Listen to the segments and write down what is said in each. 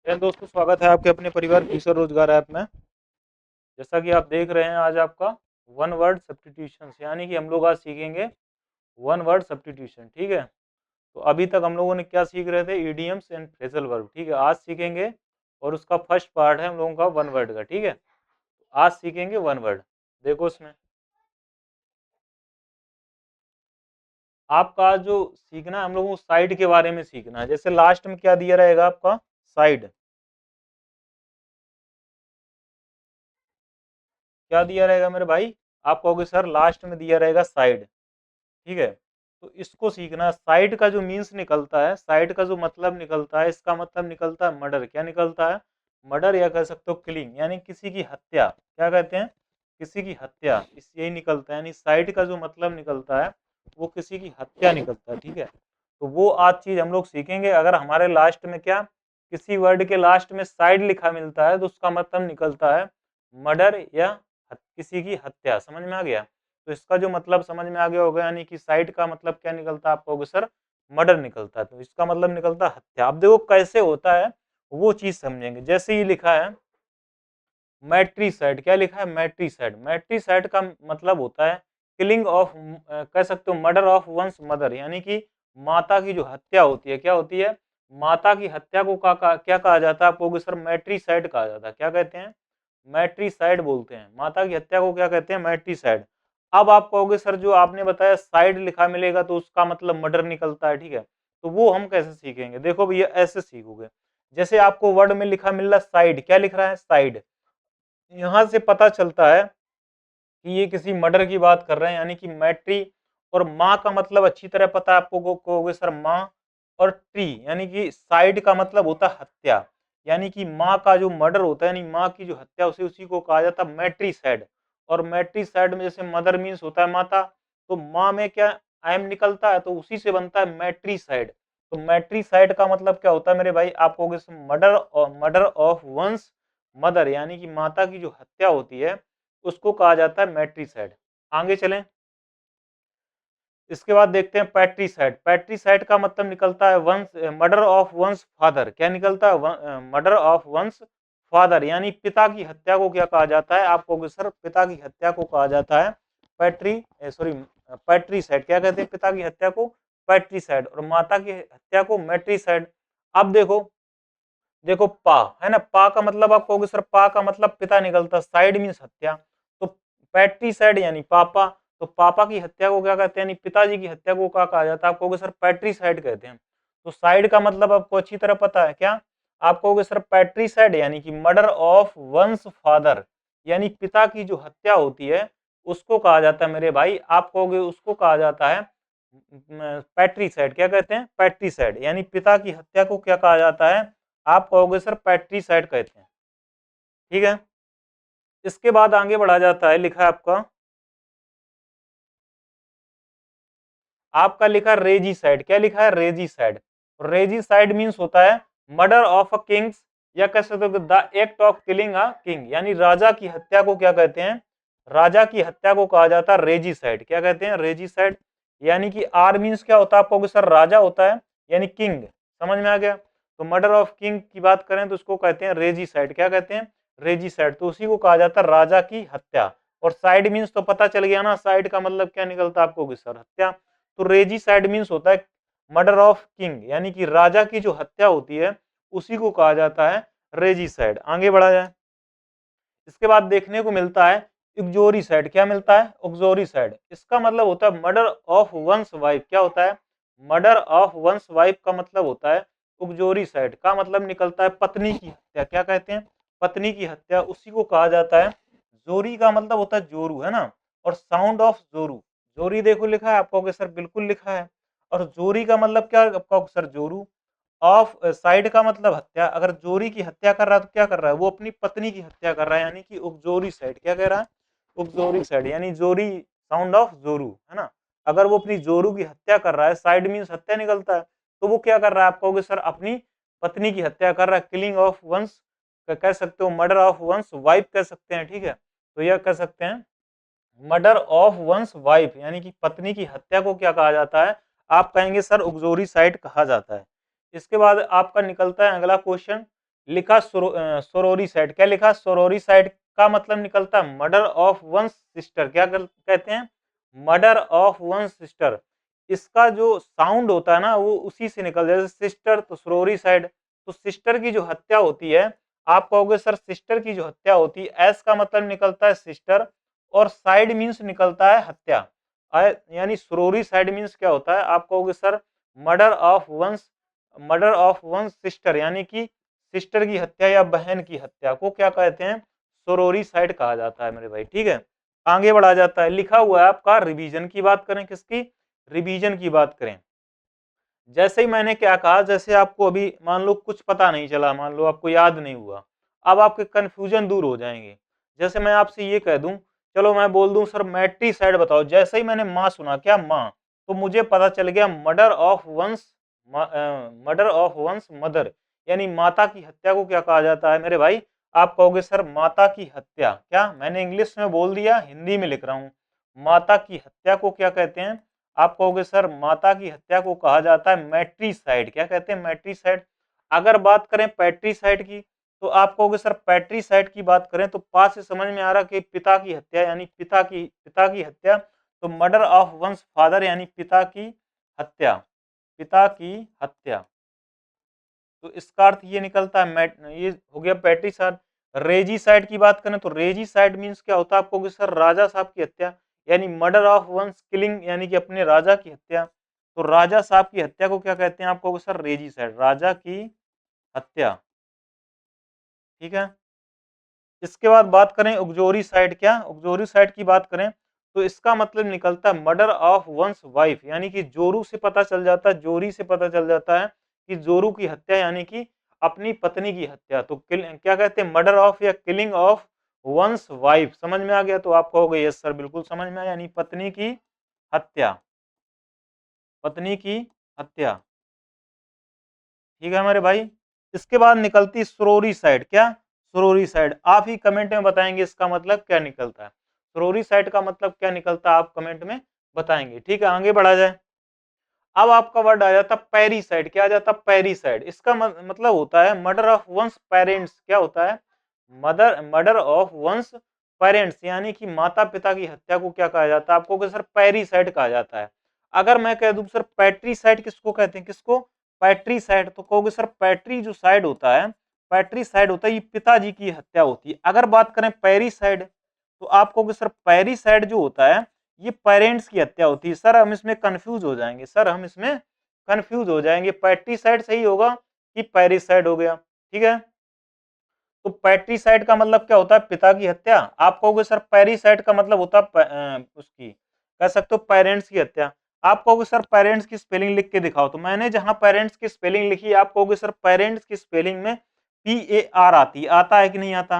दोस्तों, स्वागत है आपके अपने परिवार फ्यूचर रोजगार ऐप में। जैसा कि आप देख रहे हैं, आज आपका वन वर्ड सब्स्टिट्यूशन यानी कि हम लोग आज सीखेंगे वन वर्ड सब्स्टिट्यूशन। ठीक है, तो अभी तक हम लोगों ने क्या सीख रहे थे? Idioms and phrasal verb. ठीक है, आज सीखेंगे और उसका फर्स्ट पार्ट है हम लोगों का वन वर्ड का। ठीक है, आज सीखेंगे वन वर्ड। देखो इसमें आपका जो सीखना है, हम लोगों को साइड के बारे में सीखना है। जैसे लास्ट में क्या दिया रहेगा आपका? साइड। क्या दिया रहेगा मेरे भाई? आप कहोगे सर लास्ट में दिया रहेगा साइड। ठीक है, तो इसको सीखना। साइड का जो मीन्स निकलता है, साइड का जो मतलब निकलता है, इसका मतलब निकलता है मर्डर। क्या निकलता है? मर्डर, या कह सकते हो किलिंग, यानी किसी की हत्या। क्या कहते हैं? किसी की हत्या। इस यही निकलता है, यानी साइड का जो मतलब निकलता है वो किसी की हत्या निकलता है। ठीक है, तो वो आज चीज हम लोग सीखेंगे। अगर हमारे लास्ट में क्या, किसी वर्ड के लास्ट में साइड लिखा मिलता है तो उसका मतलब निकलता है मर्डर या किसी की हत्या। समझ में आ गया? तो इसका जो मतलब समझ में आ गया होगा, यानी कि साइड का मतलब क्या निकलता है? आप कहोगे सर मर्डर निकलता है, तो इसका मतलब निकलता है हत्या। अब देखो कैसे होता है वो चीज समझेंगे। जैसे ही लिखा है मैट्रिसाइड। क्या लिखा है? मैट्रिसाइड। मैट्रिसाइड का मतलब होता है किलिंग ऑफ, कह सकते हो मर्डर ऑफ वंस मदर, यानी कि माता की जो हत्या होती है। क्या होती है? माता की हत्या को क्या कहा जाता है? आप कहोगे सर मैट्रिसाइड कहा जाता है। क्या कहते हैं? मैट्रिसाइड बोलते हैं। माता की हत्या को क्या कहते हैं? मैट्रिसाइड। अब आप कहोगे सर जो आपने बताया साइड लिखा मिलेगा तो उसका मतलब मर्डर निकलता है। ठीक है, तो वो हम कैसे सीखेंगे? देखो भैया, ऐसे सीखोगे। जैसे आपको वर्ड में लिखा मिल रहा साइड, क्या लिख रहा है? साइड। यहां से पता चलता है कि ये किसी मर्डर की बात कर रहे हैं, यानी कि मैट्री। और माँ का मतलब अच्छी तरह पता है आपको, कहोगे सर माँ। और ट्री, यानी कि साइड का मतलब होता है हत्या, यानी कि माँ का जो मर्डर होता है, यानी माँ की जो हत्या, उसी को कहा जाता है मैट्रिसाइड। और मैट्रिसाइड में जैसे मदर मीन्स होता है माता, तो माँ में क्या एम निकलता है, तो उसी से बनता है मैट्रिसाइड। तो मैट्रिसाइड का मतलब क्या होता है मेरे भाई? आप कहोगे मर्डर, और मर्डर ऑफ वंस मदर, यानी कि माता की जो हत्या होती है उसको कहा जाता है मैट्रिसाइड। आगे चलें, इसके बाद देखते हैं पैट्रिसाइड। पैट्रिसाइड का मतलब निकलता है one's, murder of one's father. क्या निकलता है? मर्डर ऑफ वंस फादर, यानी पिता की हत्या को क्या कहा जाता है? आप कहोगे सर पिता की हत्या को कहा जाता है पैट्रिसाइड। क्या कहते हैं पिता की हत्या को? पैट्रिसाइड। और माता की हत्या को मैट्रिसाइड। अब देखो, देखो पा है ना, पा का मतलब आप कहोगे सर पा का मतलब पिता निकलता, साइड मीन्स हत्या। तो पैट्रिसाइड यानी पापा। तो पापा की हत्या को क्या कहते हैं? यानी पिताजी की हत्या को क्या कहा जाता है? आप कहोगे सर पैट्रिसाइड कहते हैं। तो साइड का मतलब आपको अच्छी तरह पता है क्या? आप कहोगे सर पैट्रिसाइड यानी कि मर्डर ऑफ वंस फादर, यानी पिता की जो हत्या होती है उसको कहा जाता है मेरे भाई। आप कहोगे उसको कहा जाता है पैट्रिसाइड। क्या कहते हैं? पैट्रिसाइड, यानी पिता की हत्या को क्या कहा जाता है? आप कहोगे सर पैट्रिसाइड कहते हैं। ठीक है, इसके बाद आगे बढ़ा जाता है। लिखा है आपका, लिखा है रेजिसाइड। क्या लिखा है? रेजिसाइड। रेजिसाइड मीन्स होता है मर्डर ऑफ अ किंग्स, या कह सकते हो the act of killing a king, यानी राजा की हत्या को क्या कहते हैं? राजा की हत्या को कहा जाता है रेजिसाइड। क्या कहते हैं? रेजिसाइड। यानी कि आर मीन्स क्या होता है? आप कहोगे सर राजा होता है, यानी किंग। समझ में आ गया? तो मर्डर ऑफ किंग की बात करें तो उसको कहते हैं रेजिसाइड। क्या कहते हैं? रेजिसाइड। तो उसी को कहा जाता है राजा की हत्या। और साइड मीन्स तो पता चल गया ना, साइड का मतलब क्या निकलता है? आप कहोगे सर हत्या। तो रेजिसाइड मीन्स होता है मर्डर ऑफ किंग, यानी कि राजा की जो हत्या होती है उसी को कहा जाता है रेजिसाइड। आगे बढ़ा जाए, इसके बाद देखने को मिलता है उग्जोरिसाइड। क्या मिलता है? उग्जोरिसाइड। इसका मतलब होता है मर्डर ऑफ वंस वाइफ। क्या होता है? मर्डर ऑफ वंस वाइफ का मतलब होता है उग्जोरिसाइड। का मतलब निकलता है पत्नी की हत्या। क्या कहते हैं? पत्नी की हत्या, उसी को कहा जाता है। जोरी का मतलब होता है जोरू, है ना। और साउंड ऑफ जोरू, जोरी देखो लिखा है, आप कहोगे सर बिल्कुल लिखा है। और जोरी का मतलब क्या? आप कहोगे सर जोरू। ऑफ साइड का मतलब हत्या। अगर जोरी की हत्या कर रहा है तो क्या कर रहा है? वो अपनी पत्नी की हत्या कर रहा है, यानी कि उपजोरी साइड। क्या कह रहा है? उपजोरी साइड, यानी जोरी, साउंड ऑफ जोरू, है ना। अगर वो अपनी जोरू की हत्या कर रहा है, साइड मीन्स हत्या निकलता है, तो वो क्या कर रहा है? आप कहोगे सर अपनी पत्नी की हत्या कर रहा है। किलिंग ऑफ वंस कह सकते हो, मर्डर ऑफ वंस वाइफ कह सकते हैं। ठीक है, तो यह कह सकते हैं मर्डर ऑफ वंस वाइफ, यानी कि पत्नी की हत्या को क्या कहा जाता है? आप कहेंगे सर उग्जोरी साइड कहा जाता है। इसके बाद आपका निकलता है अगला क्वेश्चन। लिखा सोरोरिसाइड। क्या लिखा? सोरोरिसाइड का मतलब निकलता है मर्डर ऑफ वन सिस्टर। क्या कहते हैं? Murder of one sister. इसका जो साउंड होता है ना वो उसी से निकल, जैसे सिस्टर तो सोरोरिसाइड, तो सिस्टर की जो हत्या होती है, आप कहोगे सर सिस्टर की जो हत्या होती है, एस का मतलब निकलता है सिस्टर और साइड मीन्स निकलता है हत्या। यानी सोरोरिसाइड मीन्स क्या होता है? आप कहोगे sir murder of one, murder of one sister, यानी कि सिस्टर की हत्या या बहन की हत्या को क्या कहते हैं? सोरोरिसाइड कहा जाता है मेरे भाई। ठीक है, आगे बढ़ा जाता है। लिखा हुआ है आपका रिवीजन की बात करें, किसकी? रिवीजन की बात करें। जैसे ही मैंने क्या कहा, जैसे आपको अभी मान लो कुछ पता नहीं चला, मान लो आपको याद नहीं हुआ, अब आपके कंफ्यूजन दूर हो जाएंगे। जैसे मैं आपसे ये कह दूं, चलो मैं बोल दूं सर मैट्रिसाइड बताओ, जैसे ही मैंने माँ सुना, क्या माँ, तो मुझे पता चल गया murder of one's, murder of one's mother, यानी माता की हत्या को क्या कहा जाता है मेरे भाई? आप कहोगे सर माता की हत्या, क्या मैंने इंग्लिश में बोल दिया, हिंदी में लिख रहा हूं, माता की हत्या को क्या कहते हैं? आप कहोगे सर माता की हत्या को कहा जाता है मैट्रिसाइड। क्या कहते हैं? मैट्रिसाइड। अगर बात करें पैट्रिसाइड की, तो आप कहोगे सर पैट्रिसाइड की बात करें तो पास से समझ में आ रहा कि पिता की हत्या, यानी पिता की हत्या, तो मर्डर ऑफ वंस फादर यानी पिता की हत्या, पिता की हत्या। तो इसका अर्थ ये निकलता है ये हो गया पैट्रिसाइड। रेजिसाइड की बात करें तो रेजिसाइड मीन्स क्या होता है? आपको कि सर राजा साहब की हत्या, यानी मर्डर ऑफ वंस किलिंग, यानी कि अपने राजा की हत्या। तो राजा साहब की हत्या को क्या कहते हैं? आपको सर रेजिसाइड, राजा की हत्या। ठीक है, इसके बाद बात करें उगजोरी साइड। क्या उगजोरी साइड की बात करें तो इसका मतलब निकलता है मर्डर ऑफ वंस वाइफ, यानी कि जोरू से पता चल जाता है, जोरी से पता चल जाता है कि जोरू की हत्या, यानी कि अपनी पत्नी की हत्या। तो क्या कहते हैं? मर्डर ऑफ या किलिंग ऑफ वंस वाइफ। समझ में आ गया? तो आप कहोगे यस सर बिल्कुल समझ में आया, यानी पत्नी की हत्या, पत्नी की हत्या। ठीक है हमारे भाई, इसके बाद निकलती सुरोरी साइड। क्या सुरोरी साइड? आप ही कमेंट में बताएंगे इसका मतलब क्या निकलता है। सुरोरी साइड का मतलब क्या निकलता है आप कमेंट में बताएंगे। ठीक है, आगे बढ़ा जाए। अब आपका वर्ड आ जाता पेरिसाइड। क्या आ जाता? पेरिसाइड। इसका मतलब होता है मर्डर ऑफ वंस पेरेंट्स। क्या होता है? मर्डर ऑफ वंस पेरेंट्स, यानी कि माता पिता की हत्या को क्या कहा जाता है? आपको सर पेरिसाइड कहा जाता है। अगर मैं कह दूं सर पैट्रीसाइड किसको कहते हैं? किसको? पैट्रीसाइड। तो कहोगे सर पैट्री जो साइड होता है, पैट्रीसाइड होता है ये पिताजी की हत्या होती है। अगर बात करें पेरिसाइड, तो आप कहोगे सर पेरिसाइड जो होता है ये पेरेंट्स की हत्या होती है। सर हम इसमें कंफ्यूज हो जाएंगे, सर हम इसमें कंफ्यूज हो जाएंगे, पैट्रीसाइड सही होगा कि पेरिसाइड हो गया? ठीक है, तो पैट्रीसाइड का मतलब क्या होता है? पिता की हत्या। आप कहोगे सर पेरिसाइड का मतलब होता है उसकी, कह सकते हो पेरेंट्स की हत्या। आप कहोगे सर पेरेंट्स की स्पेलिंग लिख के दिखाओ, तो मैंने जहां पेरेंट्स की स्पेलिंग लिखी, आप कहोगे सर पेरेंट्स की स्पेलिंग में PAR आती है, आता है कि नहीं आता?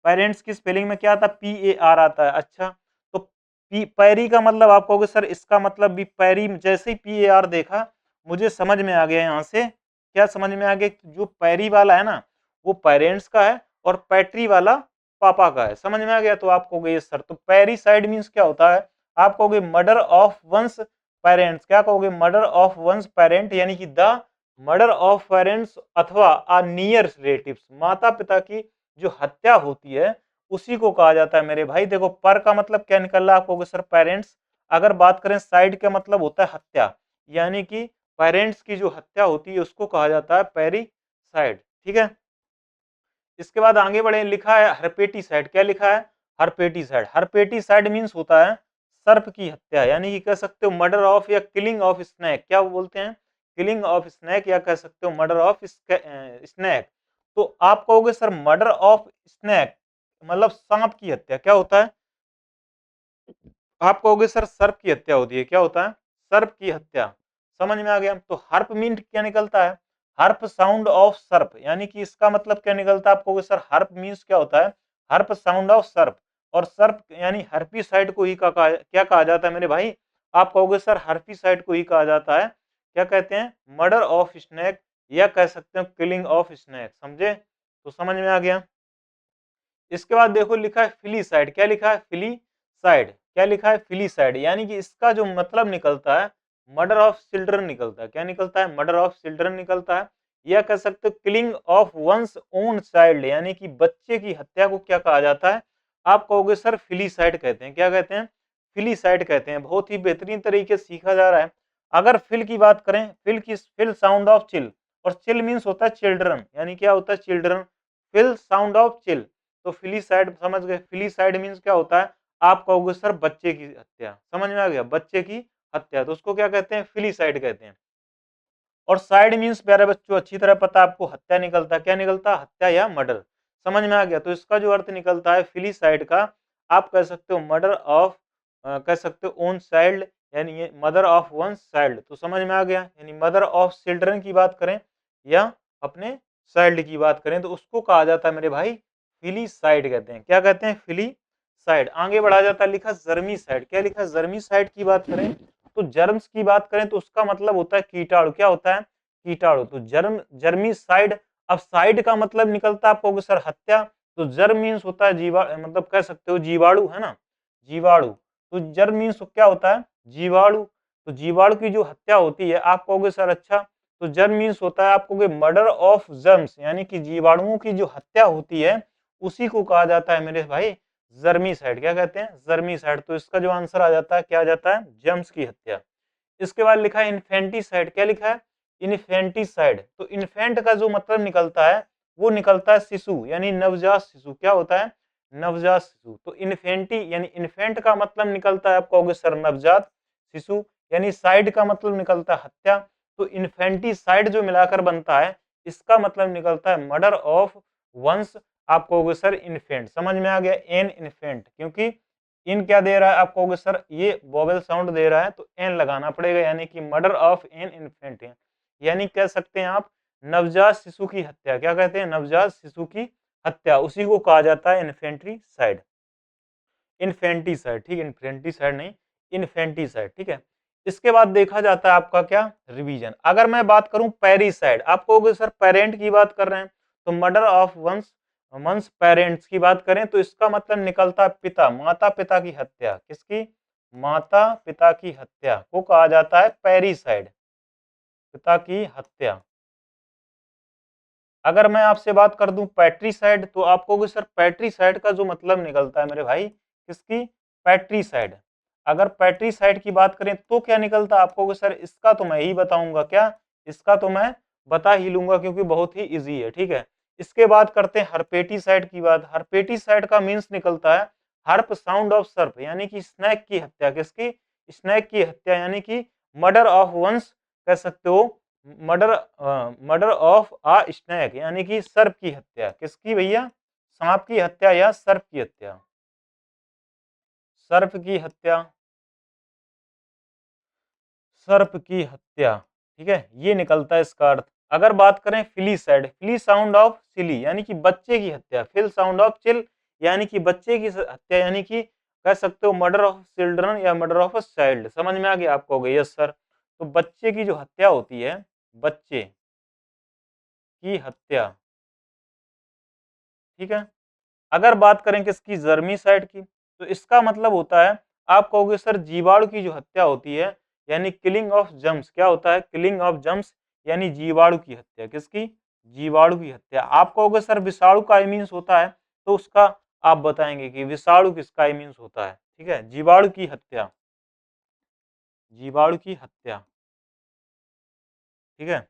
पेरेंट्स की स्पेलिंग में क्या आता है? PAR आता है। अच्छा, तो पैरी का मतलब आप कहोगे सर इसका मतलब भी पैरी, जैसे ही PAR देखा मुझे समझ में आ गया। यहाँ से क्या समझ में आ गया? जो पैरी वाला है ना वो पेरेंट्स का है और पैट्री वाला पापा का है। समझ में आ गया? तो आप कहोगे ये सर, तो पैरिसाइड मीन्स क्या होता है? आप कहोगे मर्डर ऑफ वंस पेरेंट्स। क्या कहोगे? मर्डर ऑफ वंस पेरेंट, यानी कि द मर्डर ऑफ पेरेंट्स अथवा आ नियर रिलेटिव्स, माता पिता की जो हत्या होती है उसी को कहा जाता है मेरे भाई। देखो पर का मतलब क्या निकल रहा है? आप कहोगे सर पेरेंट्स। अगर बात करें साइड का मतलब होता है हत्या, यानी कि पेरेंट्स की जो हत्या होती है उसको कहा जाता है पेरिसाइड। ठीक है, इसके बाद आगे बढ़े, लिखा है हरपेटीसाइड। क्या लिखा है? हरपेटीसाइड। हरपेटीसाइड मीन्स होता है सर्प की हत्या, यानी कि कह सकते हो मर्डर ऑफ या किलिंग ऑफ स्नैक। क्या बोलते हैं? किलिंग ऑफ स्नैक, या कह सकते हो मर्डर ऑफ स्नैक। तो आप कहोगे सर मर्डर ऑफ स्नैक मतलब सांप की हत्या। क्या होता है? आप कहोगे सर सर्प की हत्या होती है। क्या होता है? सर्प की हत्या। समझ में आ गया? तो हर्प मीन क्या निकलता है? हर्प साउंड ऑफ सर्प, यानी कि इसका मतलब क्या निकलता है? आप कहोगे सर हर्प मीन्स क्या होता है? हर्प साउंड ऑफ सर्प, और सर्प यानी हर्पीसाइड को ही क्या कहा जाता है मेरे भाई? आप कहोगे सर हर्पीसाइड को ही कहा जाता है क्या कहते हैं? मर्डर ऑफ स्नैक, या कह सकते हैं किलिंग ऑफ स्नैक। समझे? तो समझ में आ गया। इसके बाद देखो लिखा है फिलीसाइड। क्या लिखा है? फिलीसाइड। क्या लिखा है? फिलीसाइड, यानी कि इसका जो मतलब निकलता है मर्डर ऑफ चिल्ड्रन निकलता है। क्या निकलता है? मर्डर ऑफ चिल्ड्रन निकलता है, या कह सकते हो killing of one's own child, यानी कि बच्चे की हत्या को क्या कहा जाता है? आप कहोगे सर फिलीसाइड कहते हैं। क्या कहते हैं? फिलीसाइड कहते हैं। बहुत ही बेहतरीन तरीके से सीखा जा रहा है। अगर फिल की बात करें, फिल साउंड ऑफ चिल, और चिल मीन्स होता है चिल्ड्रन, यानी क्या होता है? Children. Fil sound of chill, तो फिलीसाइड समझ गए। फिलीसाइड मीन्स क्या होता है? आप कहोगे सर बच्चे की हत्या, समझ में आ गया? बच्चे की हत्या, तो उसको क्या कहते हैं? फिलीसाइड कहते हैं। और साइड मीन्स प्यारे बच्चों अच्छी तरह पता है आपको, हत्या निकलता है। क्या निकलता है? हत्या या मर्डर। समझ में आ गया? तो इसका जो अर्थ निकलता है फिलीसाइड का, आप कह सकते हो मर्डर ऑफ, कह सकते हो ओन चाइल्ड, यानी ये मदर ऑफ वन चाइल्ड। तो समझ में आ गया, यानी मदर ऑफ चिल्ड्रन की बात करें या अपने चाइल्ड की बात करें तो उसको कहा जाता है मेरे भाई फिलीसाइड कहते हैं। क्या कहते हैं? फिलीसाइड। आगे बढ़ा जाता है, लिखा जर्मीसाइड। क्या लिखा? जर्मीसाइड की बात करें तो जर्म्स की बात करें तो उसका मतलब होता है कीटाणु। क्या होता है? कीटाणु। तो जर्मीसाइड। अब साइड का मतलब निकलता है, आप कहोगे सर हत्या, तो जर्म मीन्स होता है जीवा, मतलब कह सकते हो जीवाणु, है ना? जीवाणु। तो जर्म मीन्स क्या होता है? जीवाणु। तो जीवाणु की जो हत्या होती है, आप कहोगे सर अच्छा, तो जर्म मीन्स होता है, आप कहोगे मर्डर ऑफ जर्म्स, यानी कि जीवाणुओं की जो हत्या होती है उसी को कहा जाता है मेरे भाई जर्मीसाइड। क्या कहते हैं? जर्मीसाइड। तो इसका जो आंसर आ जाता है, क्या आ जाता है? जर्म्स की हत्या। इसके बाद लिखा है इन्फेंटिसाइड। क्या लिखा है? इन्फेंटिसाइड। तो इन्फेंट का जो मतलब निकलता है वो निकलता है शिशु, यानी नवजात शिशु। क्या होता है? नवजात शिशु। तो इन्फेंटी यानी इन्फेंट का मतलब निकलता है, आप कहोगे सर नवजात शिशु, यानी साइड का मतलब निकलता है हत्या। तो इन्फेंटिसाइड जो मिलाकर बनता है, इसका मतलब निकलता है मर्डर ऑफ वंस, आप कहोगे सर इन्फेंट। समझ में आ गया? एन इन्फेंट, क्योंकि इन क्या दे रहा है, आप कहोगे सर ये वोवेल साउंड दे रहा है तो एन लगाना पड़ेगा, यानी कि मर्डर ऑफ एन इन्फेंट है, यानी कह सकते हैं आप नवजात शिशु की हत्या। क्या कहते हैं? नवजात शिशु की हत्या, उसी को कहा जाता है इन्फेंट्रीसाइड। इन्फेंटिसाइड, ठीक है, इन्फेंटिसाइड नहीं, इन्फेंटिसाइड, ठीक है। इसके बाद देखा जाता है आपका क्या? रिवीजन। अगर मैं बात करूं पेरिसाइड, आप कहोगे सर पेरेंट की बात कर रहे हैं, तो murder of one's one's parents की बात करें तो इसका मतलब निकलता है पिता, माता पिता की हत्या। किसकी? माता पिता की हत्या को कहा जाता है पेरिसाइड, पिता की हत्या। अगर मैं आपसे बात कर दूं पैट्रीसाइड, तो आप कहोगे सर पैट्रीसाइड का जो मतलब निकलता है मेरे भाई किसकी? पैट्रीसाइड। अगर पैट्रीसाइड की बात करें तो क्या निकलता है? आप कहोगे सर इसका तो मैं ही बताऊंगा। क्या? इसका तो मैं बता ही लूंगा क्योंकि बहुत ही इजी है, ठीक है। इसके बाद करते हैं हर्पेटीसाइड की बात। हर्पेटीसाइड का मीन्स निकलता है हर्प साउंड ऑफ सर्प, यानी कि स्नैक की हत्या। किसकी? स्नैक की हत्या, यानी कि मर्डर ऑफ वंस, कह सकते हो murder murder of a snake, यानी कि सर्प की हत्या। किसकी भैया? सांप की हत्या या सर्प की हत्या? सर्प की हत्या, सर्प की हत्या, ठीक है, ये निकलता है इसका अर्थ। अगर बात करें फिलीसाइड, फिली साउंड ऑफ सिली, यानी कि बच्चे की हत्या। फिल साउंड ऑफ चिल, यानी कि बच्चे की हत्या, यानी कि कह सकते हो मर्डर ऑफ चिल्ड्रन या मर्डर ऑफ अ चाइल्ड। समझ में आ गया आपको? गई यस सर। तो बच्चे की जो हत्या होती है, बच्चे की हत्या, ठीक है। अगर बात करें किसकी? जर्मीसाइड की, तो इसका मतलब होता है, आप कहोगे सर जीवाणु की जो हत्या होती है, यानी किलिंग ऑफ जम्स। क्या होता है? किलिंग ऑफ जम्स, यानी जीवाणु की हत्या। किसकी? जीवाणु की हत्या। आप कहोगे सर विषाणु का आई मीन्स होता है, तो उसका आप बताएंगे कि विषाणु किसका आई मीन्स होता है, ठीक है। जीवाणु की हत्या, जीवाणु की हत्या, ठीक है।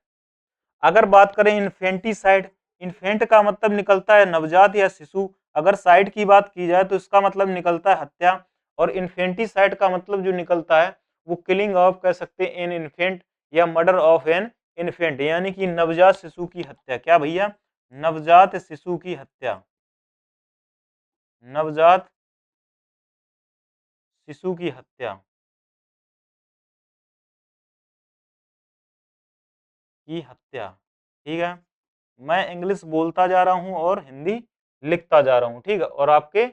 अगर बात करें इन्फेंटिसाइड, इन्फेंट का मतलब निकलता है नवजात या शिशु। अगर साइड की बात की जाए तो इसका मतलब निकलता है हत्या, और इन्फेंटिसाइड का मतलब जो निकलता है वो किलिंग ऑफ, कह सकते हैं एन इन्फेंट या मर्डर ऑफ एन इन्फेंट, यानी कि नवजात शिशु की हत्या। क्या भैया? नवजात शिशु की हत्या, नवजात शिशु की हत्या की हत्या, ठीक है। मैं इंग्लिश बोलता जा रहा हूँ और हिंदी लिखता जा रहा हूँ, ठीक है, और आपके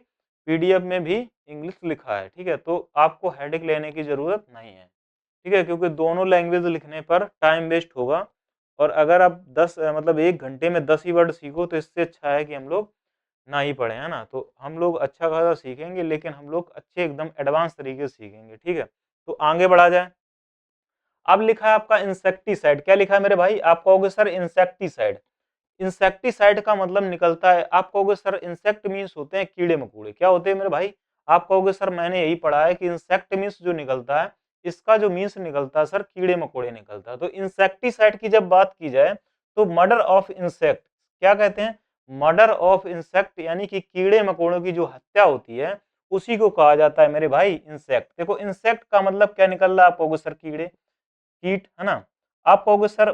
पीडीएफ में भी इंग्लिश लिखा है, ठीक है। तो आपको हेडेक लेने की जरूरत नहीं है, ठीक है, क्योंकि दोनों लैंग्वेज लिखने पर टाइम वेस्ट होगा। और अगर आप 10 मतलब 1 घंटे में 10 ही वर्ड सीखो तो इससे अच्छा है कि हम लोग ना ही पढ़े, है ना। तो हम लोग अच्छा खासा सीखेंगे, लेकिन हम लोग अच्छे एकदम एडवांस तरीके से सीखेंगे, ठीक है। तो आगे बढ़ा जाए। अब लिखा है आपका इंसेक्टिसाइड, क्या लिखा है मेरे भाई, आप कहोगे सर इंसेक्टिसाइड। इंसेक्टिसाइड का मतलब निकलता है, आप कहोगे सर इंसेक्ट मीन्स होते हैं कीड़े मकोड़े, क्या होते हैं मेरे भाई, आप कहोगे सर मैंने यही पढ़ा है कि इंसेक्ट मीन्स जो निकलता है, इसका जो मीन्स निकलता है सर कीड़े मकोड़े निकलता है। तो इंसेक्टिसाइड की जब बात की जाए तो मर्डर ऑफ इंसेक्ट, क्या कहते हैं, मर्डर ऑफ इंसेक्ट, यानी कि कीड़े मकोड़ों की जो हत्या होती है उसी को कहा जाता है मेरे भाई इंसेक्ट। देखो इंसेक्ट का मतलब क्या निकल रहा है, आप कहोगे सर कीड़े, कीट है ना। आप कहोगे सर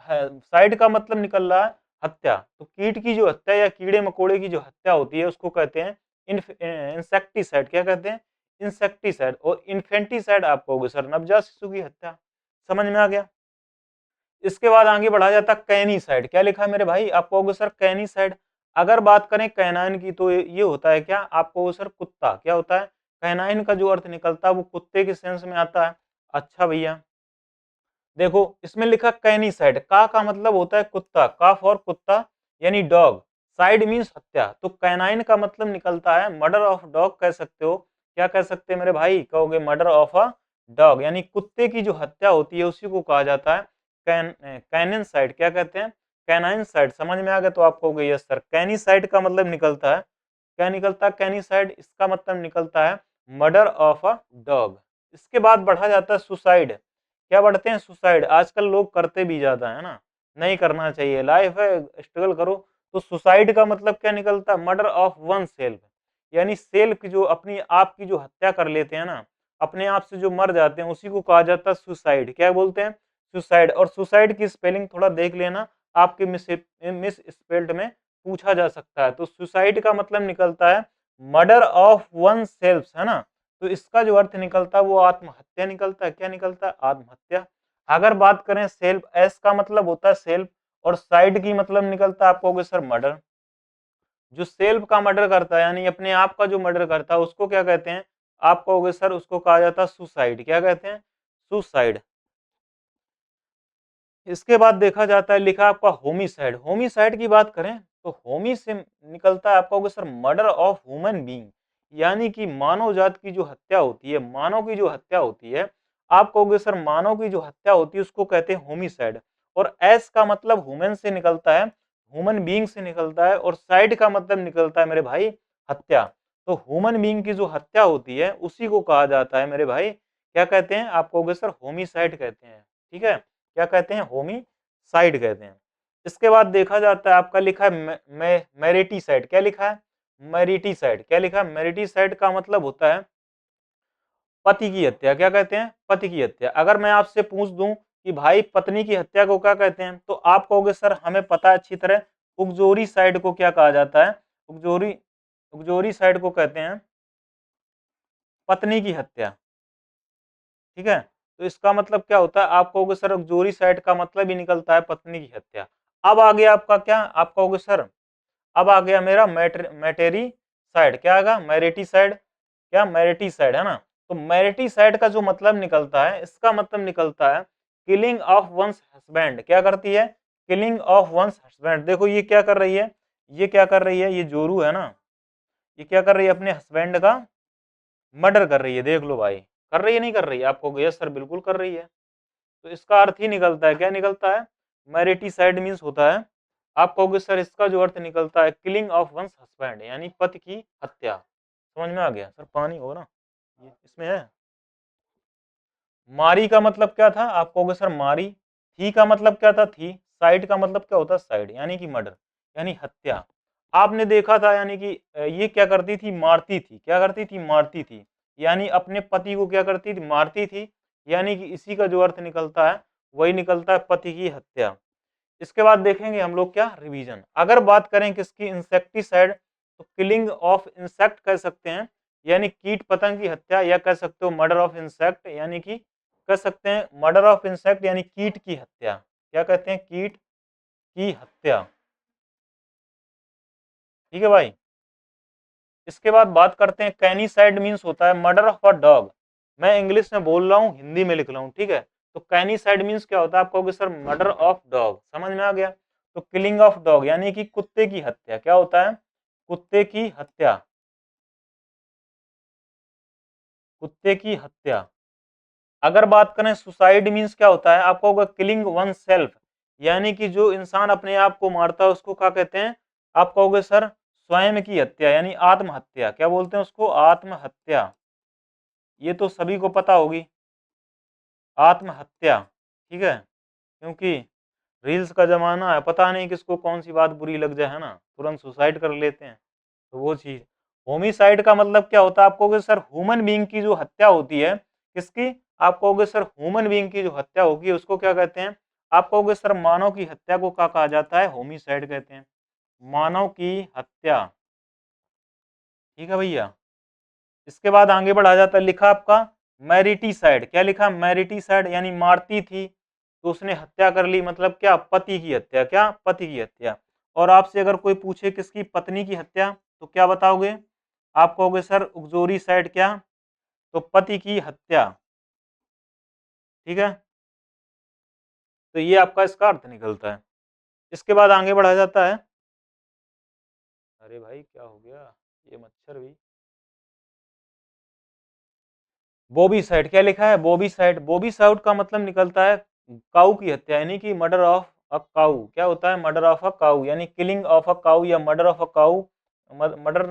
साइड का मतलब निकल रहा है हत्या, तो कीट की जो हत्या या कीड़े मकोड़े की जो हत्या होती है उसको कहते हैं इंसेक्टिसाइड, क्या कहते हैं, इंसेक्टिसाइड। और इन्फेंटिसाइड आप कहोगे सर नवजात शिशु की हत्या। समझ में आ गया। इसके बाद आगे बढ़ा जाता कैनिसाइड, क्या लिखा है मेरे भाई, आप कहोगे सर कैनिसाइड। अगर बात करें कैनाइन की तो ये होता है क्या, आप कहोगे सर कुत्ता, क्या होता है, कैनाइन का जो अर्थ निकलता है वो कुत्ते के सेंस में आता है। अच्छा भैया देखो इसमें लिखा कैनिसाइड, का मतलब होता है कुत्ता, का फॉर कुत्ता यानी डॉग, साइड मीन्स हत्या, तो कैनाइन का मतलब निकलता है मर्डर ऑफ डॉग कह सकते हो। क्या कह सकते हैं मेरे भाई, कहोगे मर्डर ऑफ अ डॉग, यानी कुत्ते की जो हत्या होती है उसी को कहा जाता है कैनिन साइड, क्या कहते हैं, कैनाइन साइड। समझ में आ गया तो आप कहोगे यस सर। कैनिसाइड का मतलब निकलता है, क्या निकलता है कैनिसाइड, इसका मतलब निकलता है मर्डर ऑफ अ डॉग। इसके बाद बढ़ा जाता है सुसाइड, क्या बढ़ते हैं सुसाइड, आजकल लोग करते भी ज्यादा है ना, नहीं करना चाहिए, लाइफ है स्ट्रगल करो। तो सुसाइड का मतलब क्या निकलता है, मर्डर ऑफ वन सेल्फ, यानी सेल्फ जो अपनी आप की जो हत्या कर लेते हैं ना, अपने आप से जो मर जाते हैं उसी को कहा जाता है सुसाइड, क्या बोलते हैं सुसाइड। और सुसाइड की स्पेलिंग थोड़ा देख लेना, आपके मिस स्पेल्ड में पूछा जा सकता है। तो सुसाइड का मतलब निकलता है मर्डर ऑफ वन सेल्फ, है ना। तो इसका जो अर्थ निकलता है वो आत्महत्या निकलता है, क्या निकलता है, आत्महत्या। अगर बात करें सेल्फ, एस का मतलब होता है सेल्फ, और साइड की मतलब निकलता है, आप कहोगे सर मर्डर। जो सेल्फ का मर्डर करता है यानी अपने आप का जो मर्डर करता है उसको क्या कहते हैं, आप कहोगे सर उसको कहा जाता है सुसाइड, क्या कहते हैं, सुसाइड। इसके बाद देखा जाता है लिखा आपका होमिसाइड, होमिसाइड की बात करें तो होमी से निकलता है, आप कहोगे sir murder of human being, यानी कि मानव जात की जो हत्या होती है, मानव की जो हत्या होती है, आप कहोगे सर मानव की जो हत्या होती है उसको कहते हैं होमिसाइड। और एस का मतलब ह्यूमन से निकलता है, ह्यूमन बीइंग से निकलता है, और साइड का मतलब निकलता है मेरे भाई हत्या। तो ह्यूमन बीइंग की जो हत्या होती है उसी को कहा जाता है मेरे भाई, क्या कहते हैं, आप कहोगे सर होमिसाइड कहते हैं। ठीक है, क्या कहते हैं, होमिसाइड कहते हैं। इसके बाद देखा जाता है आपका लिखा है मेरिटिसाइड, क्या लिखा है, मेरिटिसाइड, क्या लिखा है, मेरिटिसाइड का मतलब होता है पति की हत्या, क्या कहते हैं, पति की हत्या। अगर मैं आपसे पूछ दूं कि भाई पत्नी की हत्या को क्या कहते हैं, तो आप कहोगे सर हमें पता है अच्छी तरह, उगजोरी साइड को क्या कहा जाता है, उगजोरी, उगजोरी साइड को कहते हैं पत्नी की हत्या। ठीक है, तो इसका मतलब क्या होता है, आप कहोगे सर जोरी साइड का मतलब ही निकलता है पत्नी की हत्या। अब आ गया आपका क्या, आप कहोगे सर अब आ गया मेरा मैटेरी साइड, क्या आएगा, मैरिटी साइड, क्या मैरिटी साइड, है ना। तो मैरिटी साइड का जो मतलब निकलता है, इसका मतलब निकलता है किलिंग ऑफ वंस हस्बैंड, क्या करती है, किलिंग ऑफ वंस हस्बैंड। देखो ये क्या कर रही है, ये क्या कर रही है, ये जोरू है ना, ये क्या कर रही है, अपने हस्बैंड का मर्डर कर रही है, देख लो भाई, कर रही है नहीं कर रही है, आपको यस सर बिल्कुल कर रही है। तो इसका अर्थ ही निकलता है, क्या निकलता है, मैरिटिसाइड मीन्स होता है, आप कहोगे सर इसका जो अर्थ निकलता है किलिंग ऑफ वंस हस्बैंड, यानी पति की हत्या। समझ में आ गया सर, पानी हो ना ये इसमें है। मारी का मतलब क्या था, आप कहोगे सर मारी, थी का मतलब क्या था, थी, साइड का मतलब क्या होता है, साइड यानी कि मर्डर, यानी हत्या। आपने देखा था यानी कि ये क्या करती थी, मारती थी, क्या करती थी, मारती थी, यानी अपने पति को क्या करती थी, मारती थी, यानी कि इसी का जो अर्थ निकलता है वही निकलता है पति की हत्या। इसके बाद देखेंगे हम लोग क्या, रिवीजन। अगर बात करें किसकी, इंसेक्टिसाइड, तो किलिंग ऑफ इंसेक्ट कह सकते हैं, यानी कीट पतंग की हत्या, या कह सकते हो मर्डर ऑफ इंसेक्ट, यानी कि कह सकते हैं मर्डर ऑफ इंसेक्ट यानी कीट की हत्या, क्या कहते हैं, कीट की हत्या। ठीक है भाई। इसके बाद बात करते हैं कैनिसाइड मीन्स होता है मर्डर ऑफ अ डॉग। मैं इंग्लिश में बोल रहा हूँ, हिंदी में लिख रहा हूँ, ठीक है। तो कैनिसाइड मीन्स क्या होता है, आप कहोगे सर मर्डर ऑफ डॉग, समझ में आ गया। तो किलिंग ऑफ डॉग यानी कि कुत्ते की हत्या, क्या होता है, कुत्ते की हत्या, कुत्ते की हत्या। अगर बात करें सुसाइड मीन्स क्या होता है, आपको होगा किलिंग वन सेल्फ, यानी कि जो इंसान अपने आप को मारता है उसको क्या कहते हैं, आप कहोगे सर स्वयं की हत्या यानी आत्महत्या। क्या बोलते हैं उसको, आत्महत्या। ये तो सभी को पता होगी आत्महत्या, ठीक है, क्योंकि रील्स का जमाना है, पता नहीं किसको कौन सी बात बुरी लग जाए, है ना, तुरंत सुसाइड कर लेते हैं। तो वो चीज, होमिसाइड का मतलब क्या होता है, आप कहोगे सर ह्यूमन बीइंग की जो हत्या होती है, किसकी, आप कहोगे सर ह्यूमन बीइंग की जो हत्या होगी उसको क्या कहते हैं, आप कहोगे सर मानव की हत्या को क्या कहा जाता है, होमिसाइड कहते हैं, मानव की हत्या, ठीक है भैया। इसके बाद आगे बढ़ा जाता है, लिखा आपका मैरिटीसाइड, क्या लिखा, मैरिटीसाइड यानी मारती थी तो उसने हत्या कर ली, मतलब क्या, पति की हत्या, क्या, पति की हत्या। और आपसे अगर कोई पूछे किसकी, पत्नी की हत्या, तो क्या बताओगे, आप कहोगे सर उग्जोरीसाइड, क्या, तो पति की हत्या, ठीक है। तो ये आपका इसका अर्थ निकलता है। इसके बाद आगे बढ़ा जाता है, अरे भाई क्या हो गया, ये मच्छर भी, बोबीसाइड, क्या लिखा है, बोबीसाइड, बोबीसाइड का मतलब निकलता है काऊ की हत्या, यानी कि मर्डर ऑफ अ काऊ, क्या होता है, मर्डर ऑफ अ काऊ, यानी किलिंग ऑफ अ काऊ या murder of a cow, murder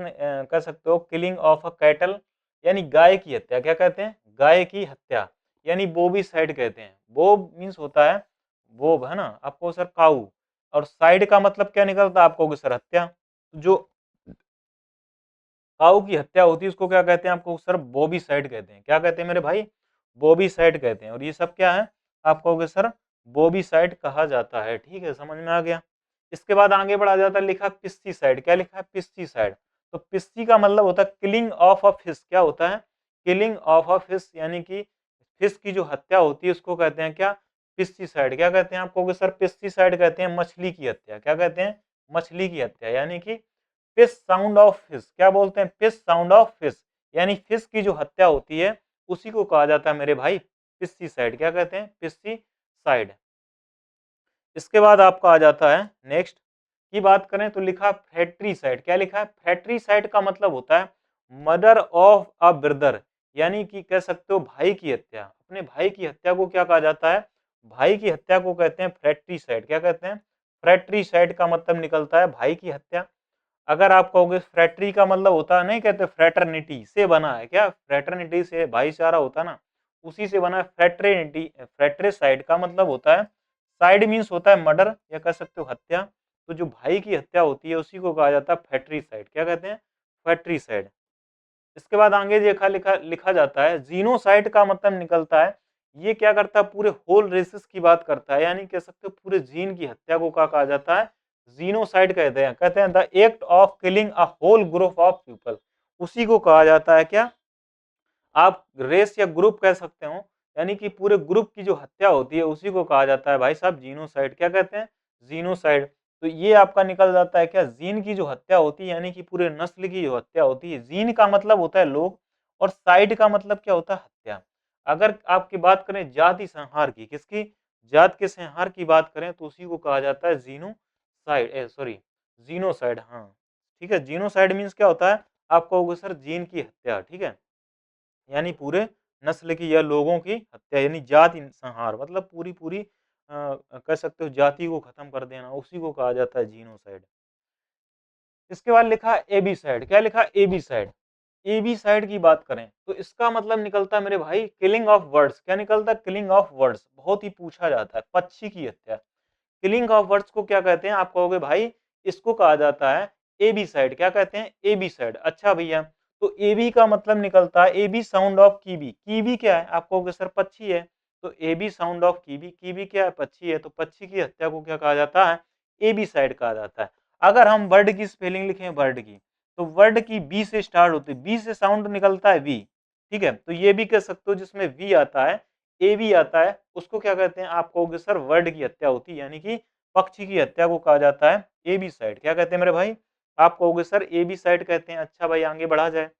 कह सकते हो, किलिंग ऑफ अ कैटल, यानी गाय की हत्या, क्या कहते हैं, गाय की हत्या, यानी बोबीसाइड कहते हैं। बोब मीन्स होता है, बोब है ना, आपको सर काऊ, और साइड का मतलब क्या निकलता है, आपको सर हत्या। जो काऊ की हत्या होती है उसको क्या कहते हैं, आपको सर बोबीसाइड कहते हैं, क्या कहते हैं मेरे भाई, बोबीसाइड कहते हैं। और ये सब क्या है, आप कहोगे सर बोबीसाइड कहा जाता है, ठीक है, समझ में आ गया। इसके बाद आगे बढ़ा जाता है, लिखा पिस्टिसाइड, क्या लिखा है, पिस्टिसाइड, तो पिस्टी का मतलब होता है किलिंग ऑफ अ फिश, क्या होता है, किलिंग ऑफ अ फिश, यानी कि फिश की जो हत्या होती है उसको कहते हैं क्या, पिस्टिसाइड, क्या कहते हैं, आप कहोगे सर पिस्टिसाइड कहते हैं मछली की हत्या, क्या कहते हैं, मछली की हत्या, यानी कि फिश साउंड ऑफ फिश, क्या बोलते हैं, फिश साउंड ऑफ फिश, यानी फिश की जो हत्या होती है उसी को कहा जाता है मेरे भाई पिस्टिसाइड, क्या कहते हैं, पिस्टिसाइड। इसके बाद आपका आ जाता है नेक्स्ट की बात करें तो लिखा फ्रेट्रीसाइड, क्या लिखा है, फ्रेट्रीसाइड का मतलब होता है मर्डर ऑफ अ ब्रदर, यानी कि कह सकते हो भाई की हत्या, अपने भाई की हत्या को क्या कहा जाता है, भाई की हत्या को कहते हैं फ्रेट्रीसाइड, क्या कहते हैं, फ्रेट्रीसाइड का मतलब निकलता है भाई की हत्या। अगर आप कहोगे फ्रैटरी का मतलब होता है, नहीं कहते फ्रैटर्निटी से बना है, क्या फ्रैटर्निटी से भाईचारा होता है ना, उसी से बना है फ्रैटर्निटी। फ्रैट्रिसाइड का मतलब होता है, साइड मीन्स होता है मर्डर या कह सकते हो हत्या, तो जो भाई की हत्या होती है उसी को कहा जाता है फैट्रीसाइड, क्या कहते हैं, फैट्रीसाइड। इसके बाद आगे देखा लिखा लिखा जाता है जीनोसाइड का मतलब निकलता है, ये क्या करता है, पूरे होल रेसेस की बात करता है, यानी कह सकते हो पूरे जीन की हत्या को क्या कहा जाता है, जीनोसाइड कहते हैं the act of killing a whole group of people, उसी को कहा जाता है क्या, आप रेस या ग्रुप कह सकते हो, यानी कि पूरे ग्रुप की जो हत्या होती है उसी को कहा जाता है भाई साहब जीनोसाइड, क्या कहते हैं, जीनोसाइड। तो ये आपका निकल जाता है क्या, जीन की जो हत्या होती है यानी कि पूरे नस्ल की जो हत्या होती है, जीन का मतलब होता है लोग और साइड का मतलब क्या होता है, हत्या। अगर आपकी बात करें जाति संहार की, किसकी, जात के संहार की बात करें तो उसी को कहा जाता है जीनोसाइड, सॉरी जीनोसाइड, हाँ ठीक है। जीनोसाइड मीन्स क्या होता है, आप कहोगे सर जीन की हत्या, ठीक है, यानी पूरे नस्ल की या लोगों की हत्या, यानी जाति संहार, मतलब पूरी पूरी कह सकते हो जाति को खत्म कर देना, उसी को कहा जाता है जीनोसाइड। इसके बाद लिखा एबी साइड, क्या लिखा, एबी साइड, एबी साइड की बात करें तो इसका मतलब निकलता है मेरे भाई किलिंग ऑफ वर्ड्स, क्या निकलता है, किलिंग ऑफ वर्ड्स, बहुत ही पूछा जाता है, पक्षी की हत्या। किलिंग ऑफ वर्ड्स को क्या कहते हैं, आप कहोगे भाई इसको कहा जाता है एबी साइड, क्या कहते हैं, एबी साइड। अच्छा भैया, तो एबी का मतलब निकलता है एबी साउंड ऑफ कीबी, कीबी क्या है, आप कहोगे सर पक्षी है, तो एबी साउंड ऑफ कीबी, कीबी क्या है, पक्षी है, तो पक्षी की हत्या को क्या कहा जाता है, एबी साइड कहा जाता है। अगर हम वर्ड की स्पेलिंग लिखें वर्ड की, तो वर्ड की बी से स्टार्ट होती है, बी से साउंड निकलता है वी, ठीक है, तो ये भी कह सकते हो जिसमें वी आता है, ए भी आता है, उसको क्या कहते हैं, आप कहोगे सर वर्ड की हत्या होती है, यानी कि पक्षी की हत्या को कहा जाता है ए बी साइड, क्या कहते हैं मेरे भाई, आप कहोगे सर ए बी साइड कहते हैं। अच्छा भाई आगे बढ़ा जाए,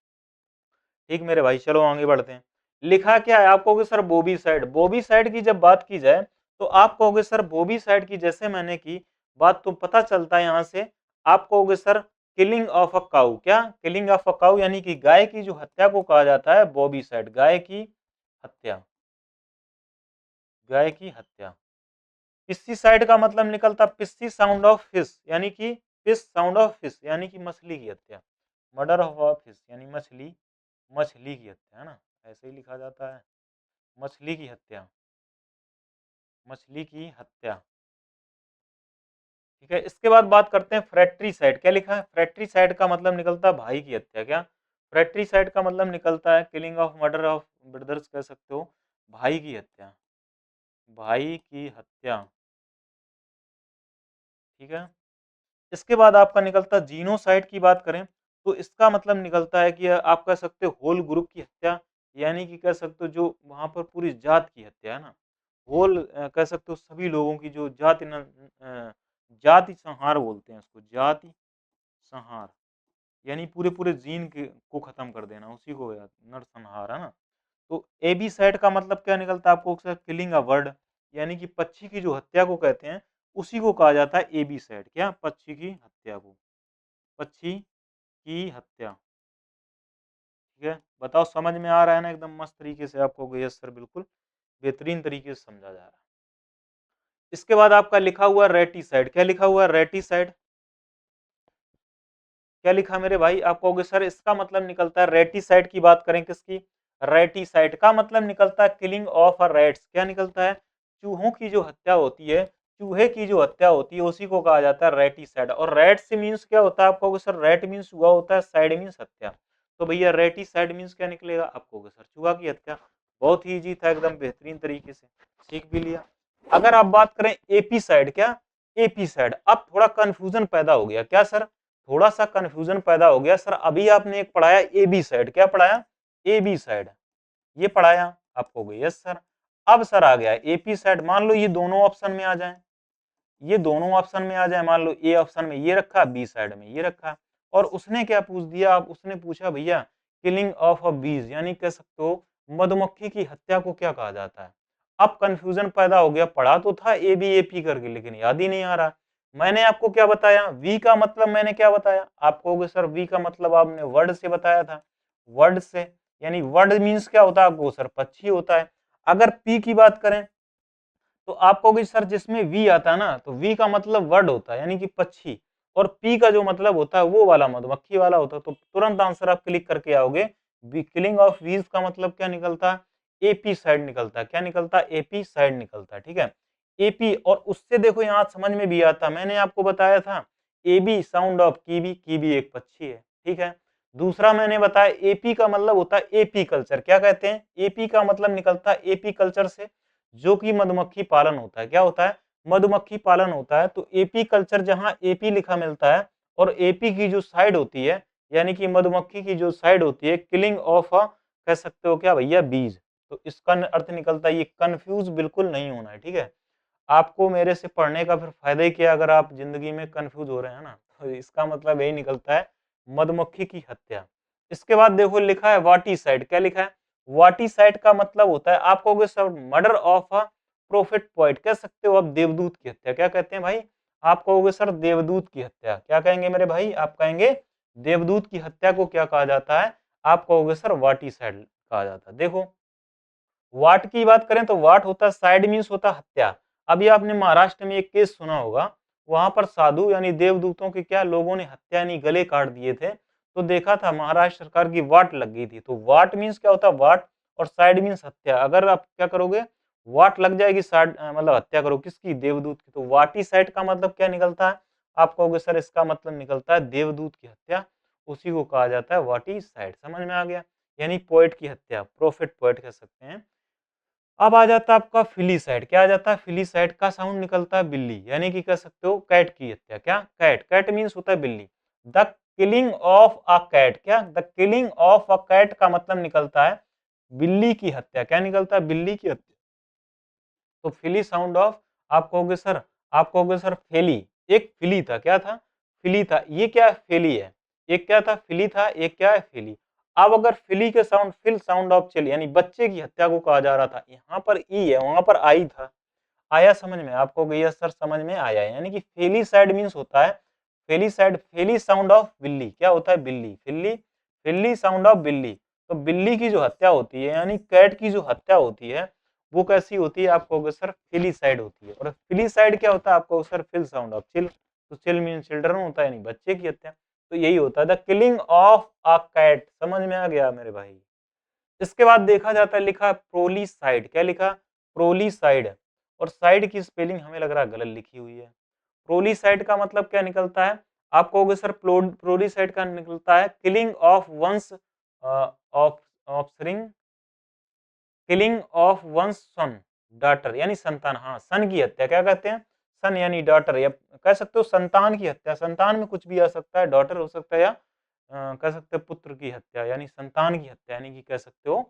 ठीक मेरे भाई, चलो आगे बढ़ते हैं। लिखा क्या है, आप कहोगे sir bovicide, bovicide की जब बात की जाए तो आप कहोगे सर बोबी साइड की, जैसे मैंने की बात तो पता चलता है यहाँ से, आप कहोगे sir killing of a cow, क्या, किलिंग ऑफ अ काउ, यानी कि गाय की जो हत्या को कहा जाता है बोबी साइड, गाय की हत्या। गाय की हत्या। पिस्टिसाइड का मतलब निकलता पिस्सी साउंड ऑफ फिश, यानी कि फिश साउंड ऑफ फिश, यानी कि मछली की हत्या। मर्डर ऑफ अ फिश यानी मछली, मछली की हत्या, है ना, ऐसे ही लिखा जाता है, मछली की हत्या, मछली की हत्या। ठीक है, इसके बाद बात करते हैं फ्रैट्रीसाइड। क्या लिखा है? फ्रैट्रीसाइड का मतलब निकलता है भाई की हत्या। क्या? फ्रैट्रीसाइड का मतलब निकलता है killing of murder of brothers, कह सकते हो भाई की हत्या, भाई की हत्या। ठीक है, इसके बाद आपका निकलता है जीनोसाइड की बात करें तो इसका मतलब निकलता है कि आप कह सकते हो होल ग्रुप की हत्या, यानी कि कह सकते हो जो वहां पर पूरी जात की हत्या है ना, होल कह सकते हो सभी लोगों की जो जाति जाति संहार बोलते हैं इसको, जाति संहार, यानी पूरे पूरे जीन के को खत्म कर देना, उसी को नरसंहार, है ना। तो ए बी साइड का मतलब क्या निकलता है आपको? किलिंग अ बर्ड, यानी कि पक्षी की जो हत्या को कहते हैं उसी को कहा जाता है ए बी साइड। क्या? पक्षी की हत्या को, पक्षी की हत्या। ठीक है, बताओ समझ में आ रहा है ना? एकदम मस्त तरीके से आपको, यस सर बिल्कुल बेहतरीन तरीके से समझा जा रहा है। इसके बाद आपका लिखा हुआ रेटिसाइड। क्या लिखा हुआ? रेटिसाइड। क्या लिखा मेरे भाई? आप कहोगे सर इसका मतलब निकलता है रेटिसाइड की बात करें किसकी? रेटिसाइड का मतलब निकलता है किलिंग ऑफ अ रैट्स। क्या निकलता है? चूहों की जो हत्या होती है, चूहे की जो हत्या होती है उसी को कहा जाता है रेटिसाइड। और रेट से मीन्स क्या होता है? आप कहोगे सर रेट मीन्स चूहा होता है, साइड मीन्स हत्या, तो भैया रेटिसाइड मीन्स क्या निकलेगा? आप कहोगे सर चूहा की हत्या। बहुत ही इजी था, एकदम बेहतरीन तरीके से सीख भी लिया। अगर आप बात करें एपीसाइड, क्या एपीसाइड, अब थोड़ा कंफ्यूजन पैदा हो गया। क्या सर? थोड़ा सा कंफ्यूजन पैदा हो गया सर। अभी आपने एक पढ़ाया ए बी साइड, क्या पढ़ाया? ए बी साइड, ये पढ़ाया आपको गई, यस सर। अब सर आ गया एपी साइड। मान लो ये दोनों ऑप्शन में आ जाए, ये दोनों ऑप्शन में आ जाए, मान लो ए ऑप्शन में ये रखा, बी साइड में ये रखा, और उसने क्या पूछ दिया? आप उसने पूछा भैया किलिंग ऑफ अ बीज, यानी कह सकते हो मधुमक्खी की हत्या को क्या कहा जाता है। अब कंफ्यूजन पैदा हो गया, पढ़ा तो था ए बी ए पी करके, लेकिन याद ही नहीं आ रहा। मैंने आपको क्या बताया? वी का मतलब मैंने क्या बताया? आप कहोगे सर वी का मतलब आपने वर्ड से बताया था, वर्ड से, यानी वर्ड मीन्स क्या होता है आपको सर? पक्षी होता है। अगर पी की बात करें तो आप कहोगे सर जिसमें वी आता है ना, तो वी का मतलब वर्ड होता है यानी कि पक्षी, और पी का जो मतलब होता है वो वाला मधुमक्खी वाला होता है। तो तुरंत आंसर आप क्लिक करके आओगे, किलिंग ऑफ वीज का मतलब क्या निकलता है? एपी साइड निकलता है। क्या निकलता है? एपी साइड निकलता है। ठीक है, एपी। और उससे देखो यहाँ समझ में भी आता, मैंने आपको बताया था एबी साउंड ऑफ कीबी, कीबी एक पक्षी है। ठीक है, दूसरा मैंने बताया एपी का मतलब होता है एपी कल्चर। क्या कहते हैं? एपी का मतलब निकलता है एपी कल्चर से, जो कि मधुमक्खी पालन होता है। क्या होता है? मधुमक्खी पालन होता है। तो एपी कल्चर जहां एपी लिखा मिलता है और एपी की जो साइड होती है, यानी कि मधुमक्खी की जो साइड होती है, किलिंग ऑफ कह सकते हो क्या भैया? बीज। तो इसका अर्थ निकलता है, ये कंफ्यूज बिल्कुल नहीं होना है। ठीक है, आपको मेरे से पढ़ने का फिर फायदा ही क्या अगर आप जिंदगी में कंफ्यूज हो रहे हैं ना, तो इसका मतलब यही निकलता है मधुमक्खी की हत्या। इसके बाद देखो लिखा है वाटीसाइड। क्या लिखा है? वाटीसाइड का मतलब होता है, आप कहोगे sir murder of a prophet poet, कह सकते हो आप देवदूत की हत्या। क्या कहते हैं भाई? आप कहोगे सर देवदूत की हत्या। क्या कहेंगे मेरे भाई? आप कहेंगे देवदूत की हत्या को क्या कहा जाता है? आप कहोगे सर वाटीसाइड कहा जाता है। देखो वाट की बात करें तो वाट होता है साइड मीन्स होता है हत्या। अभी आपने महाराष्ट्र में एक केस सुना होगा, वहां पर साधु यानी देवदूतों के क्या लोगों ने हत्या यानी गले काट दिए थे, तो देखा था महाराष्ट्र सरकार की वाट लग गई थी। तो वाट मीन्स क्या होता है? वाट, और साइड मीन्स हत्या। अगर आप क्या करोगे? वाट लग जाएगी, साइड मतलब हत्या करो किसकी? देवदूत की। तो वाटी साइड का मतलब क्या निकलता है? आप कहोगे सर इसका मतलब निकलता है देवदूत की हत्या, उसी को कहा जाता है वाटी साइड। समझ में आ गया? यानी पोएट की हत्या, प्रोफेट पोएट कह सकते हैं। अब आ जाता है आपका फिलीसाइड। क्या आ जाता है? फिलीसाइड का साउंड निकलता है बिल्ली, यानी कि कह सकते हो कैट की हत्या। क्या? कैट, कैट मीन्स होता है बिल्ली। The killing of a cat. क्या? The killing of a cat का मतलब निकलता है बिल्ली की हत्या। क्या निकलता है? बिल्ली की हत्या। तो फिली साउंड ऑफ, आप कहोगे सर, आप कहोगे सर फेली, एक फिली था। क्या था? फिली था। ये क्या है? फेली है। एक क्या था? फिली था, एक क्या है? फेली। अब अगर filicide, fill sound of child, यानी बच्चे की हत्या को कहा जा रहा था, यहाँ पर ई है, वहां पर आई था। आया समझ में? आपको गई सर समझ में आया है। यानी कि फेली साइड मीन्स होता है फेली साइड, फेली साउंड ऑफ बिल्ली। क्या होता है? बिल्ली, फिल्ली, फिल्ली साउंड ऑफ बिल्ली। तो बिल्ली की जो हत्या होती है यानी कैट की जो हत्या होती है, वो कैसी होती है, आप कहोगे सर फिलिसाइड होती है। और फिलिसाइड क्या होता है, आप कहोगे sir fill sound of chill, तो चिल मीन चिल्ड्रन होता है, नहीं बच्चे की हत्या। तो यही होता है the killing of a cat. समझ में आ गया मेरे भाई। इसके बाद देखा जाता है, लिखा प्रोलीसाइड, क्या लिखा, प्रोलीसाइड। और साइड की स्पेलिंग हमें लग रहा है गलत लिखी हुई है। प्रोलीसाइड का मतलब क्या निकलता है, आप कहोगे सर प्रोलीसाइड का निकलता है killing of ones of offspring, killing of ones son daughter, यानी संतान, हाँ सन की हत्या, क्या कहते हैं, सन यानी डॉटर, या कह सकते हो संतान की हत्या। संतान में कुछ भी आ सकता है, डॉटर हो सकता है, या कह सकते हो पुत्र की हत्या, यानी संतान की हत्या, यानी कि कह सकते हो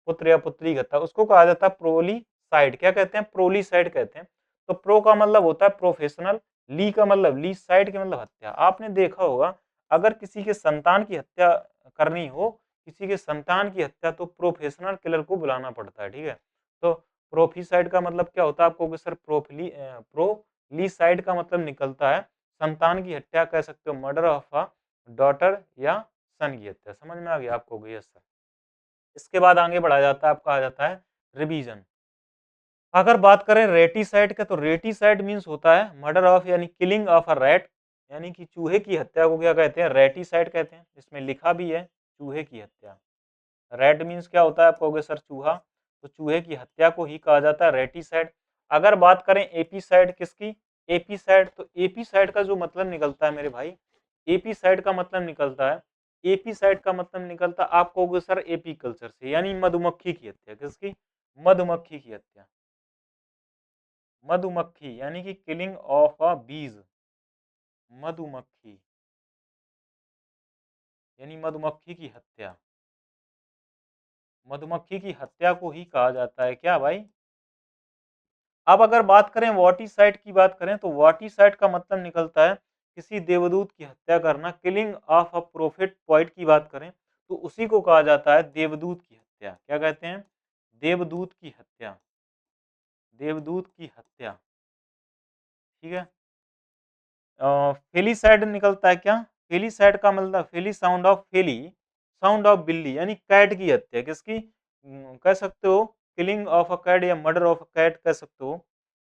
पुत्र या पुत्री की हत्या, उसको कहा जाता है प्रोलीसाइड। क्या कहते हैं, प्रोलीसाइड कहते हैं। तो प्रो का मतलब होता है प्रोफेशनल, ली का मतलब ली, साइड का मतलब हत्या। आपने देखा होगा अगर किसी के संतान की हत्या करनी हो, किसी के संतान की हत्या, तो प्रोफेशनल किलर को बुलाना पड़ता है, ठीक है। तो प्रोफिसाइड का मतलब क्या होता है, आपको सर प्रोलीसाइड का मतलब निकलता है संतान की हत्या, कह सकते हो मर्डर ऑफ अ डॉटर या सन की हत्या। समझ में आ गया आपको, यस सर। इसके बाद आगे बढ़ा जाता है, आपका आ जाता है रिवीजन। अगर बात करें रेटिसाइड का, तो रेटिसाइड मीन्स होता है मर्डर ऑफ यानी किलिंग ऑफ अ रैट, यानी कि चूहे की हत्या को क्या कहते हैं, रेटिसाइड कहते हैं। इसमें लिखा भी है चूहे की हत्या। रेट मीन्स क्या होता है, आप कहोगे सर चूहा, तो चूहे की हत्या को ही कहा जाता है रेटिसाइड। अगर बात करें एपीसाइड किसकी, एपीसाइड, तो एपीसाइड का जो मतलब निकलता है मेरे भाई, एपीसाइड का मतलब निकलता है, एपीसाइड का मतलब निकलता है, आप कहोगे सर एपीकल्चर से, यानी मधुमक्खी की हत्या। किसकी, मधुमक्खी की हत्या। मधुमक्खी यानी कि किलिंग ऑफ अ बीज, मधुमक्खी यानी मधुमक्खी की हत्या। मधुमक्खी की हत्या को ही कहा जाता है क्या भाई। अब अगर बात करें वाटिसाइड की बात करें, तो वाटिसाइड का मतलब निकलता है किसी देवदूत की हत्या करना। Killing of a prophet point की बात करें, तो उसी को कहा जाता है देवदूत की हत्या। क्या कहते हैं, देवदूत की हत्या, देवदूत की हत्या, ठीक है। फेलिसाइड निकलता है क्या, फेलिसाइड का मतलब फेली साउंड ऑफ फेली, साउंड ऑफ बिल्ली, यानी कैट की हत्या। किसकी, कह सकते हो किलिंग ऑफ अ कैट या मर्डर ऑफ अ कैट कह सकते हो,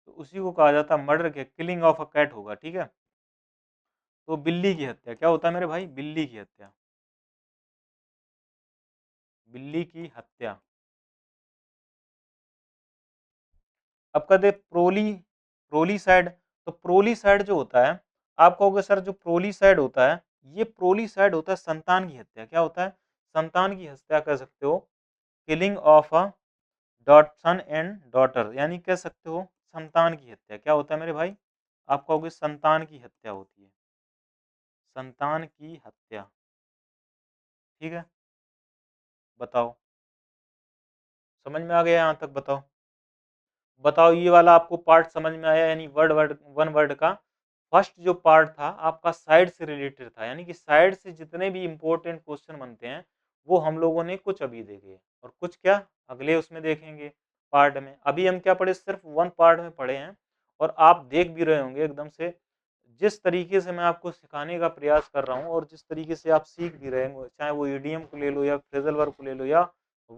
तो उसी को कहा जाता है मर्डर के, किलिंग ऑफ अ कैट होगा, ठीक है। तो बिल्ली की हत्या क्या होता है मेरे भाई, बिल्ली की हत्या, बिल्ली की हत्या। अब कहते प्रोली, प्रोलीसाइड, तो प्रोलीसाइड जो होता है, आप कहोगे सर जो प्रोलीसाइड होता है, ये प्रोलीसाइड होता है संतान की हत्या। क्या होता है, संतान की हत्या कह सकते हो, killing of a dot son and daughter, यानी कह सकते हो संतान की हत्या। क्या होता है मेरे भाई, आप कहोगे संतान की हत्या होती है, संतान की हत्या, ठीक है। बताओ, समझ में आ गया यहाँ तक, बताओ बताओ ये वाला आपको पार्ट समझ में आया, यानी वर्ड वर्ड वन वर्ड का फर्स्ट जो पार्ट था आपका साइड से रिलेटेड था, यानी कि साइड से जितने भी इंपॉर्टेंट क्वेश्चन बनते हैं वो हम लोगों ने कुछ अभी देखे और कुछ क्या अगले उसमें देखेंगे पार्ट में। अभी हम क्या पढ़े, सिर्फ वन पार्ट में पढ़े हैं। और आप देख भी रहे होंगे एकदम से जिस तरीके से मैं आपको सिखाने का प्रयास कर रहा हूँ और जिस तरीके से आप सीख भी रहे होंगे, चाहे वो ईडीएम को ले लो या फ्रेजल वर्ब को ले लो या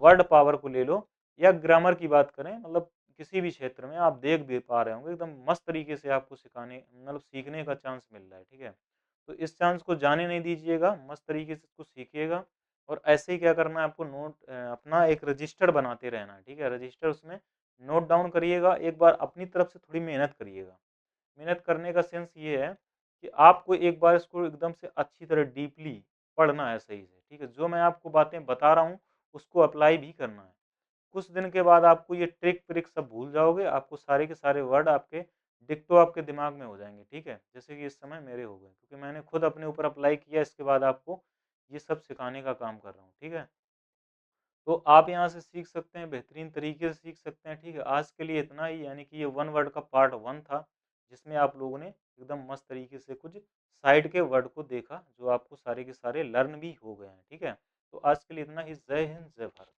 वर्ड पावर को ले लो या ग्रामर की बात करें, मतलब किसी भी क्षेत्र में आप देख भी पा रहे होंगे एकदम मस्त तरीके से आपको सिखाने मतलब सीखने का चांस मिल रहा है, ठीक है। तो इस चांस को जाने नहीं दीजिएगा, मस्त तरीके से इसको सीखिएगा। और ऐसे ही क्या करना है आपको, नोट अपना एक रजिस्टर बनाते रहना है, ठीक है। रजिस्टर उसमें नोट डाउन करिएगा, एक बार अपनी तरफ से थोड़ी मेहनत करिएगा। मेहनत करने का सेंस ये है कि आपको एक बार इसको एकदम से अच्छी तरह डीपली पढ़ना है सही से, ठीक है। जो मैं आपको बातें बता रहा हूँ उसको अप्लाई भी करना है। कुछ दिन के बाद आपको ये ट्रिक व्रिक सब भूल जाओगे, आपको सारे के सारे वर्ड आपके डिक्टो आपके दिमाग में हो जाएंगे, ठीक है। जैसे कि इस समय मेरे हो गए, क्योंकि मैंने खुद अपने ऊपर अप्लाई किया, इसके बाद आपको ये सब सिखाने का काम कर रहा हूँ, ठीक है। तो आप यहाँ से सीख सकते हैं, बेहतरीन तरीके से सीख सकते हैं, ठीक है। आज के लिए इतना ही, यानी कि ये वन वर्ड का पार्ट वन था, जिसमें आप लोगों ने एकदम मस्त तरीके से कुछ साइड के वर्ड को देखा जो आपको सारे के सारे लर्न भी हो गए हैं, ठीक है। तो आज के लिए इतना ही। जय हिंद, जय भारत।